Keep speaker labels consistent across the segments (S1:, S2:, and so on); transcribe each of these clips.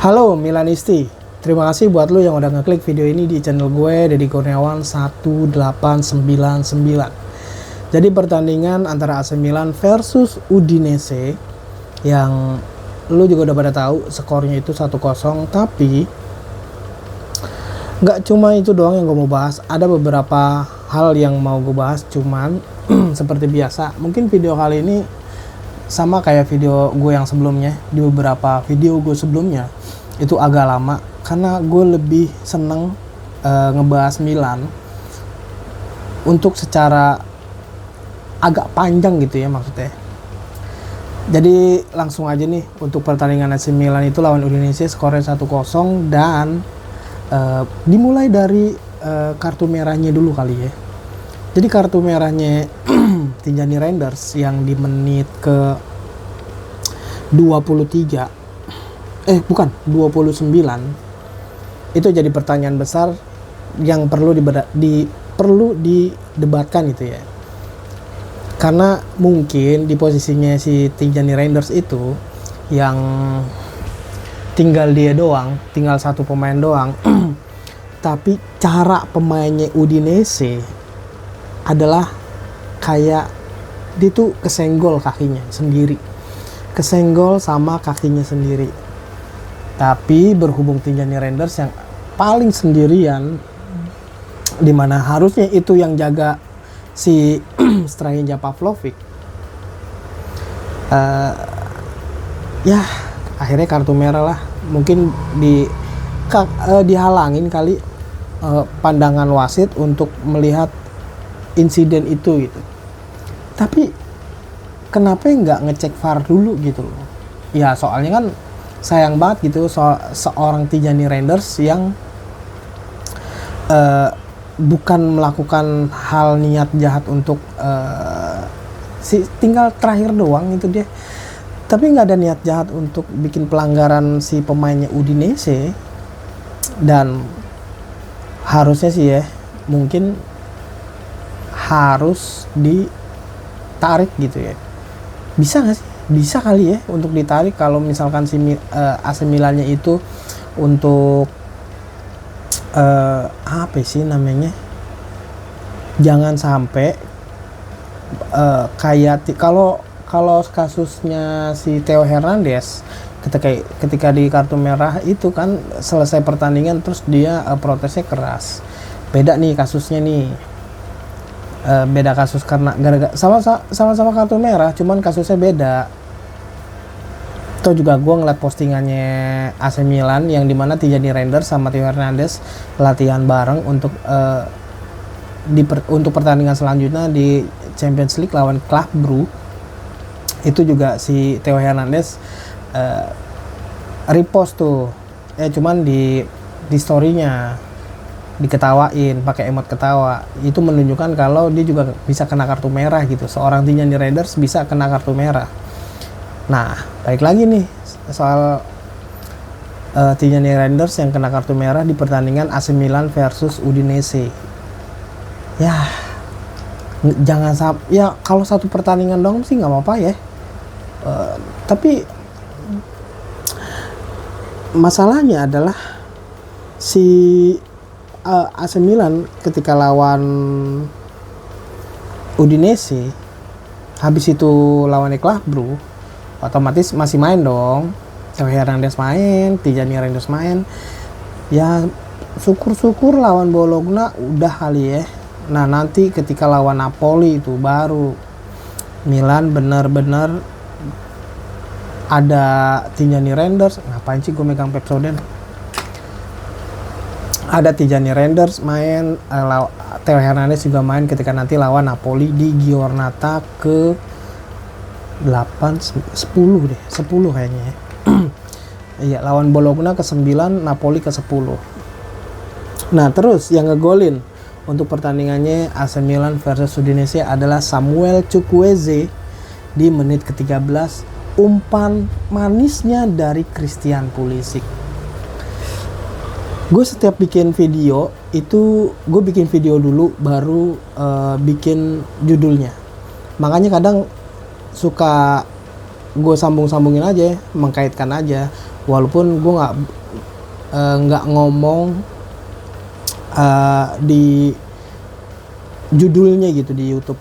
S1: Halo Milanisti, terima kasih buat lu yang udah ngeklik video ini di channel gue, Deddy Kurniawan 1899. Jadi pertandingan antara AC Milan versus Udinese yang lu juga udah pada tahu skornya itu 1-0, tapi nggak cuma itu doang yang gue mau bahas. Ada beberapa hal yang mau gue bahas, cuman seperti biasa, mungkin video kali ini sama kayak video gue yang sebelumnya. Di beberapa video gue sebelumnya itu agak lama karena gue lebih seneng ngebahas Milan untuk secara agak panjang gitu ya maksudnya. Jadi langsung aja nih, untuk pertandingan AC Milan itu lawan Udinese skornya 1-0 dan dimulai dari kartu merahnya dulu kali ya. Jadi kartu merahnya Tijani Reinders yang di menit ke 29 itu jadi pertanyaan besar yang perlu didebatkan itu ya. Karena mungkin di posisinya si Tijani Reinders itu yang tinggal satu pemain doang tapi cara pemainnya Udinese adalah kayak dia tuh kesenggol sama kakinya sendiri. Tapi berhubung Tijani Reinders yang paling sendirian, dimana harusnya itu yang jaga si Strahinja Pavlovic, ya akhirnya kartu merah lah. Mungkin dihalangin kali pandangan wasit untuk melihat insiden itu gitu. Tapi kenapa nggak ngecek VAR dulu gitu loh? Ya soalnya kan sayang banget gitu seorang Tijani Reinders yang bukan melakukan hal niat jahat untuk tinggal terakhir doang itu dia. Tapi nggak ada niat jahat untuk bikin pelanggaran si pemainnya Udinese. Dan harusnya sih ya, mungkin harus ditarik gitu ya. Bisa nggak sih? Bisa kali ya untuk ditarik kalau misalkan si AC Milannya itu untuk apa sih namanya, jangan sampai kayak kalau kasusnya si Theo Hernandez ketika di kartu merah itu kan selesai pertandingan terus dia protesnya keras. Beda nih kasusnya nih. Beda kasus karena gara-gara sama-sama kartu merah, cuman kasusnya beda. Itu juga gue ngeliat postingannya AC Milan yang dimana Tijani Reinders sama Theo Hernandez latihan bareng untuk pertandingan selanjutnya di Champions League lawan Club Brugge. Itu juga si Theo Hernandez repost tuh, cuman di story-nya diketawain pakai emot ketawa. Itu menunjukkan kalau dia juga bisa kena kartu merah gitu. Seorang Tijani Reinders bisa kena kartu merah. Nah, balik lagi nih soal Tijani Reinders yang kena kartu merah di pertandingan AC Milan versus Udinese. Ya, jangan sampai ya, kalau satu pertandingan doang sih nggak apa-apa ya. Tapi masalahnya adalah si AC Milan ketika lawan Udinese, habis itu lawan Club Brugge, otomatis masih main dong. Theo Hernandez main, Tijani Reinders main. Ya syukur-syukur lawan Bologna udah kali ya. Nah nanti ketika lawan Napoli itu baru Milan benar-benar ada Tijani Reinders. Ngapain sih gue megang Pepsodent? Ada Tijani Reinders main, Theo Hernandez juga main ketika nanti lawan Napoli di Giornata ke 10 kayaknya. Iya, lawan Bologna ke 9, Napoli ke 10. Nah, terus yang ngegolin untuk pertandingannya AC Milan versus Udinese adalah Samuel Chukwueze di menit ke-13, umpan manisnya dari Christian Pulisic. Gue setiap bikin video itu gue bikin video dulu baru bikin judulnya. Makanya kadang suka gue sambung-sambungin aja, mengkaitkan aja. walaupun gue nggak ngomong di judulnya gitu di YouTube.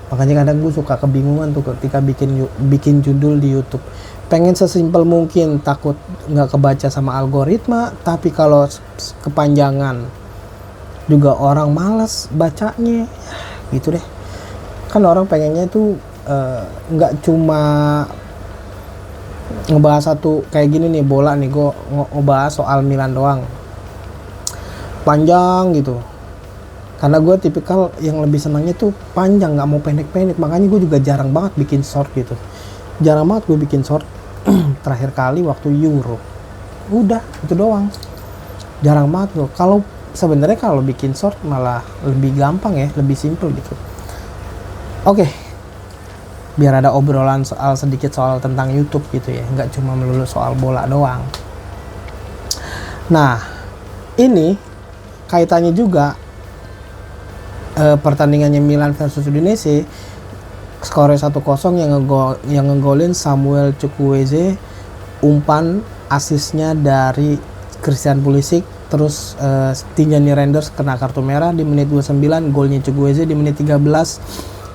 S1: Makanya kadang gue suka kebingungan tuh ketika bikin judul di YouTube. Pengen sesimpel mungkin, takut nggak kebaca sama algoritma, tapi kalau kepanjangan juga orang malas bacanya gitu deh. Kan orang pengennya tuh nggak cuma ngebahas satu kayak gini nih, bola nih, gue ngebahas soal Milan doang panjang gitu, karena gue tipikal yang lebih senangnya tuh panjang, nggak mau pendek-pendek. Makanya gue juga jarang banget bikin short gitu, jarang banget gue bikin short. Terakhir kali waktu Euro, udah itu doang, jarang banget loh. Kalau sebenarnya kalau bikin short malah lebih gampang ya, lebih simple gitu. Oke, biar ada obrolan sedikit soal tentang YouTube gitu ya, nggak cuma melulu soal bola doang. Nah, ini kaitannya juga pertandingannya Milan versus Udinese, skornya 1-0 yang ngegolin Samuel Chukwueze, umpan asisnya dari Christian Pulisic. Terus Tijani Reinders kena kartu merah di menit 29, golnya Chukwueze di menit 13.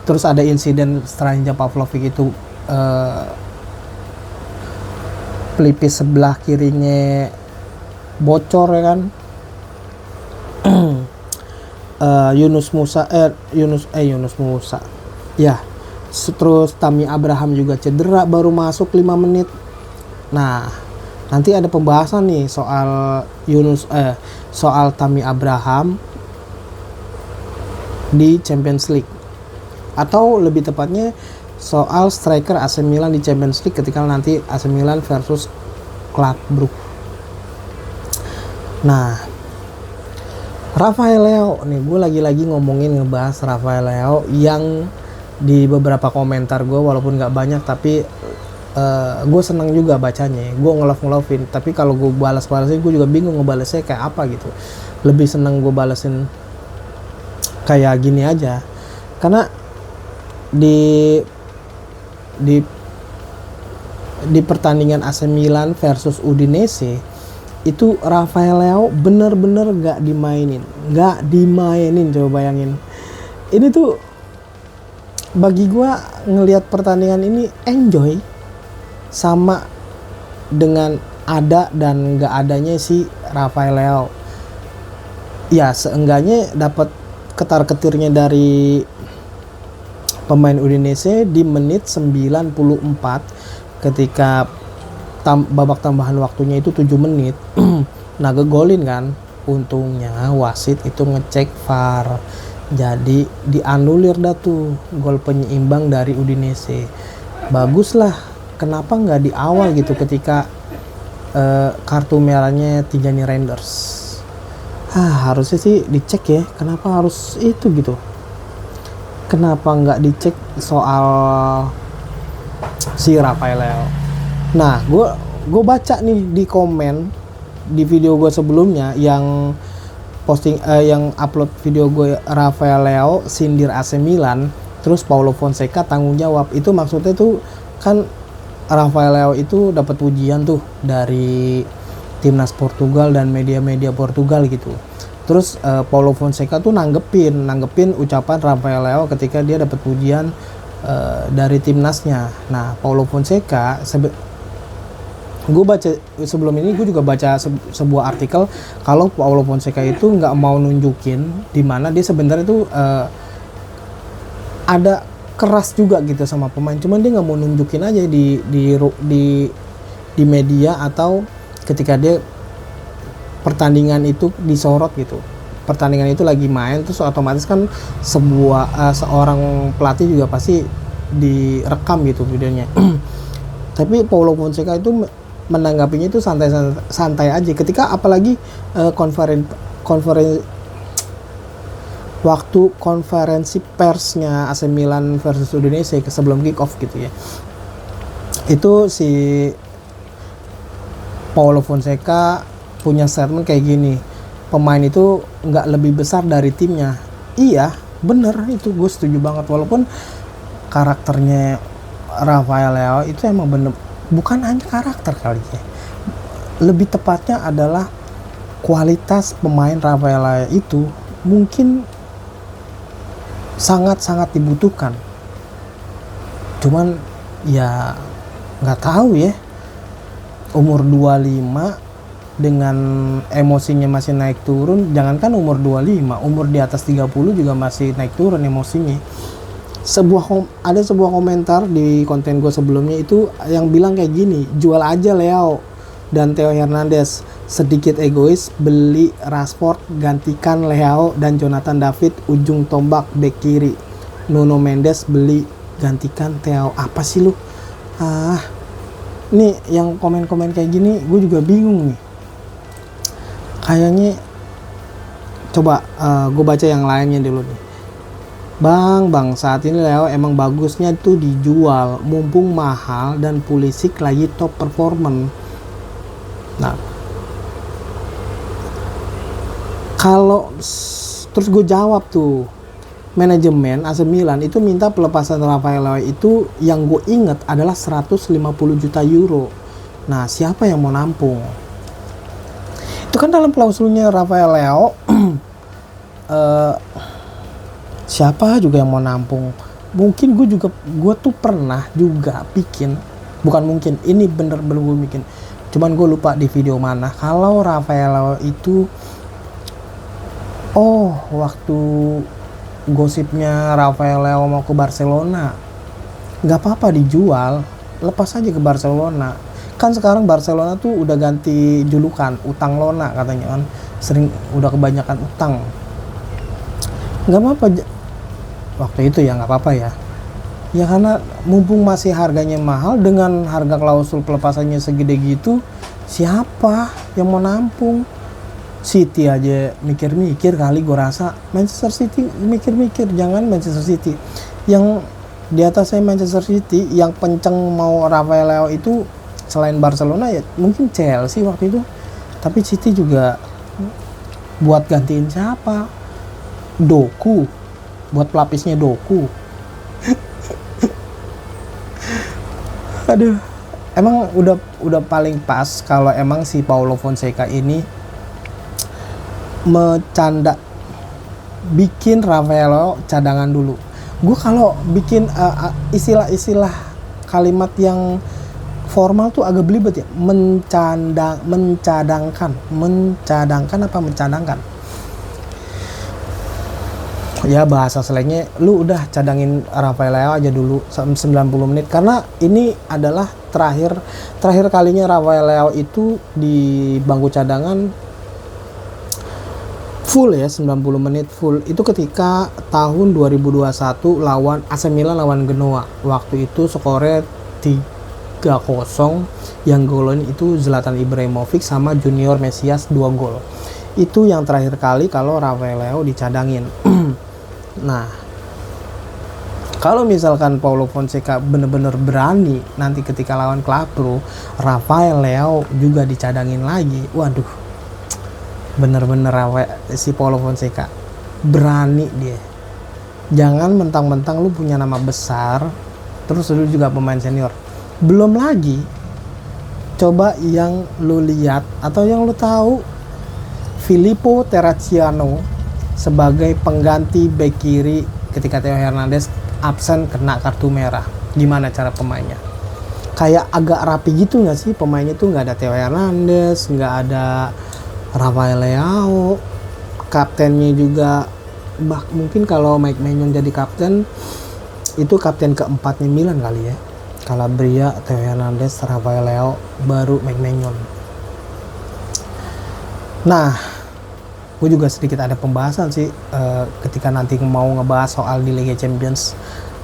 S1: Terus ada insiden Stranja Pavlovic itu pelipis sebelah kirinya bocor ya kan. Yunus Musa ya, terus Tammy Abraham juga cedera baru masuk 5 menit. Nah, nanti ada pembahasan nih soal Tammy Abraham di Champions League, atau lebih tepatnya soal striker AC Milan di Champions League ketika nanti AC Milan versus Club Brugge. Nah, Rafael Leao nih, gue lagi-lagi ngebahas Rafael Leao yang di beberapa komentar gue, walaupun nggak banyak tapi gue senang juga bacanya, gue ngelove-ngelovein. Tapi kalau gue balas-balasin gue juga bingung ngebalasnya kayak apa gitu. Lebih senang gue balasin kayak gini aja, karena di pertandingan AC Milan versus Udinese itu Rafael Leao bener-bener gak dimainin. Coba bayangin, ini tuh bagi gua ngelihat pertandingan ini enjoy sama dengan ada dan gak adanya si Rafael Leao. Ya seenggaknya dapat ketar-ketirnya dari pemain Udinese di menit 94 ketika babak tambahan waktunya itu 7 menit. Nah, gegolin kan. Untungnya wasit itu ngecek VAR, jadi dianulir dah tuh gol penyeimbang dari Udinese. Bagus lah, kenapa nggak di awal gitu ketika kartu merahnya Tijani Reinders. Harusnya sih dicek ya, kenapa harus itu gitu, kenapa nggak dicek soal si Rafael Leao. Nah, gue baca nih di komen di video gue sebelumnya yang posting yang upload video gue Rafael Leao sindir AC Milan, terus Paulo Fonseca tanggung jawab. Itu maksudnya tuh kan Rafael Leao itu dapat pujian tuh dari timnas Portugal dan media-media Portugal gitu. Terus Paulo Fonseca tuh nanggepin ucapan Rafael Leao ketika dia dapat pujian dari timnasnya. Nah, Paulo Fonseca gue baca sebelum ini, gue juga baca sebuah artikel kalau Paulo Fonseca itu nggak mau nunjukin di mana dia sebenarnya tuh ada keras juga gitu sama pemain, cuman dia nggak mau nunjukin aja di media atau ketika dia pertandingan itu disorot gitu. Pertandingan itu lagi main terus otomatis kan seorang pelatih juga pasti direkam gitu videonya. Tapi Paulo Fonseca itu menanggapinya itu santai aja ketika apalagi konferensi persnya AC Milan versus Udinese sebelum kick off gitu ya. Itu si Paulo Fonseca punya statement kayak gini, pemain itu nggak lebih besar dari timnya. Iya bener, itu gue setuju banget, walaupun karakternya Rafael Leao itu emang bukan hanya karakter kali ya, lebih tepatnya adalah kualitas pemain Rafael Leao itu mungkin sangat-sangat dibutuhkan. Cuman ya nggak tahu ya, umur 25 dengan emosinya masih naik turun. Jangankan umur 25, umur di atas 30 juga masih naik turun emosinya. Ada sebuah komentar di konten gue sebelumnya itu yang bilang kayak gini, jual aja Leao dan Theo Hernandez, sedikit egois beli Rashford, gantikan Leao dan Jonathan David ujung tombak bek kiri, Nuno Mendes beli, gantikan Theo. Apa sih lu? Nih yang komen-komen kayak gini gue juga bingung nih. Kayaknya coba gue baca yang lainnya dulu nih. Bang, saat ini Leao emang bagusnya tuh dijual, mumpung mahal dan Pulisic lagi top performance. Nah, kalau terus gue jawab tuh, manajemen AC Milan itu minta pelepasan Rafael Leao itu yang gue inget adalah 150 juta euro. Nah, siapa yang mau nampung? Itu kan dalam klausulnya Rafael Leao. Siapa juga yang mau nampung? Mungkin gue tuh pernah juga bikin, bukan mungkin, ini bener-bener gue bikin, cuman gue lupa di video mana, kalau Rafael Leao itu waktu gosipnya Rafael Leao mau ke Barcelona, nggak apa-apa dijual, lepas aja ke Barcelona. Kan sekarang Barcelona tuh udah ganti julukan utang Lona katanya kan, sering udah kebanyakan utang. Nggak apa-apa waktu itu ya, nggak apa-apa ya karena mumpung masih harganya mahal, dengan harga klausul pelepasannya segede gitu, siapa yang mau nampung? City aja mikir-mikir kali, gue rasa Manchester City mikir-mikir, jangan Manchester City yang di atasnya Manchester City yang penceng mau Rafael Leao itu selain Barcelona ya mungkin Chelsea waktu itu, tapi City juga buat gantiin siapa? Doku, buat pelapisnya Doku. Aduh, emang udah paling pas kalau emang si Paulo Fonseca ini bercanda bikin Rafael Leao cadangan dulu. Gue kalau bikin istilah-istilah kalimat yang formal tuh agak belibet ya, mencadangkan apa mencadangkan ya, bahasa slangnya lu udah cadangin Rafael Leao aja dulu 90 menit, karena ini adalah terakhir kalinya Rafael Leao itu di bangku cadangan full ya, 90 menit full. Itu ketika tahun 2021 lawan AC Milan lawan Genoa, waktu itu skornya 3-0, yang golin itu Zlatan Ibrahimovic sama Junior Mesias 2 gol. Itu yang terakhir kali kalau Rafael Leao dicadangin. Nah, kalau misalkan Paulo Fonseca bener-bener berani nanti ketika lawan Club Brugge, Rafael Leao juga dicadangin lagi, waduh, bener-bener si Paulo Fonseca berani dia. Jangan mentang-mentang lu punya nama besar, terus lu juga pemain senior. Belum lagi, coba yang lu lihat atau yang lu tahu, Filippo Terracciano sebagai pengganti bek kiri ketika Theo Hernandez absen kena kartu merah. Gimana cara pemainnya? Kayak agak rapi gitu nggak sih pemainnya tuh? Nggak ada Theo Hernandez, nggak ada Rafael Leao, kaptennya juga mungkin kalau Mike Maignan jadi kapten, itu kapten keempatnya Milan kali ya. Calabria, Theo Hernandez, Rafael Leao, baru Mike Maignan. Nah, gue juga sedikit ada pembahasan sih ketika nanti mau ngebahas soal di Liga Champions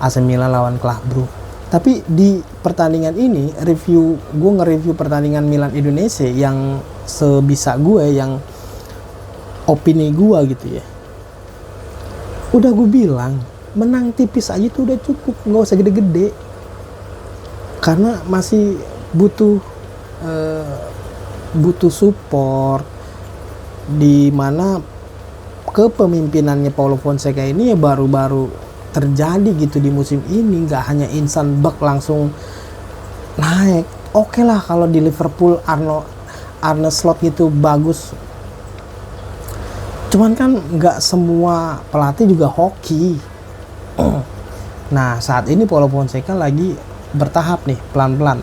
S1: AC Milan lawan Club Brugge. Tapi di pertandingan ini gue nge-review pertandingan Milan Indonesia yang sebisa gue, yang opini gue gitu ya. Udah gue bilang menang tipis aja tuh udah cukup, nggak usah gede-gede. Karena masih butuh support, di mana kepemimpinannya Paulo Fonseca ini ya baru-baru terjadi gitu di musim ini, nggak hanya instan bak langsung naik. Oke lah kalau di Liverpool Arne Slot gitu bagus. Cuman kan nggak semua pelatih juga hoki. Nah saat ini Paulo Fonseca lagi bertahap nih, pelan-pelan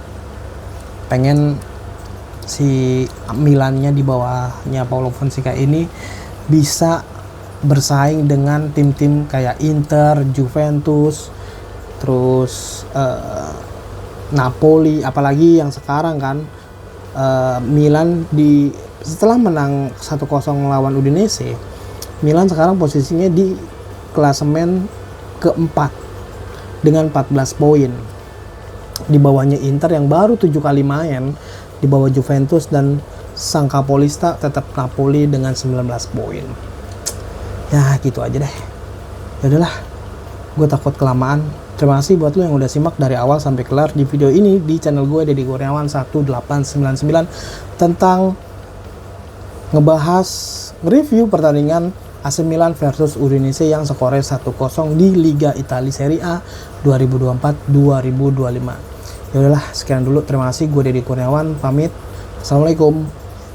S1: pengen si Milannya di bawahnya Paulo Fonseca ini bisa bersaing dengan tim-tim kayak Inter, Juventus, terus Napoli, apalagi yang sekarang kan Milan setelah menang 1-0 lawan Udinese, Milan sekarang posisinya di klasemen keempat dengan 14 poin. Di bawahnya Inter yang baru 7 kali main, di bawah Juventus, dan sang kapolista tetap Napoli dengan 19 poin. Ya gitu aja deh. Ya udahlah, gue takut kelamaan. Terima kasih buat lo yang udah simak dari awal sampai kelar di video ini di channel gue Deddy Kurniawan 1899 tentang ngebahas review pertandingan AC Milan versus Udinese yang skornya 1-0 di Liga Italia Serie A 2024-2025. Ya udahlah, sekian dulu. Terima kasih. Gue Deddy Kurniawan pamit. Assalamualaikum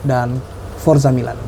S1: dan Forza Milan.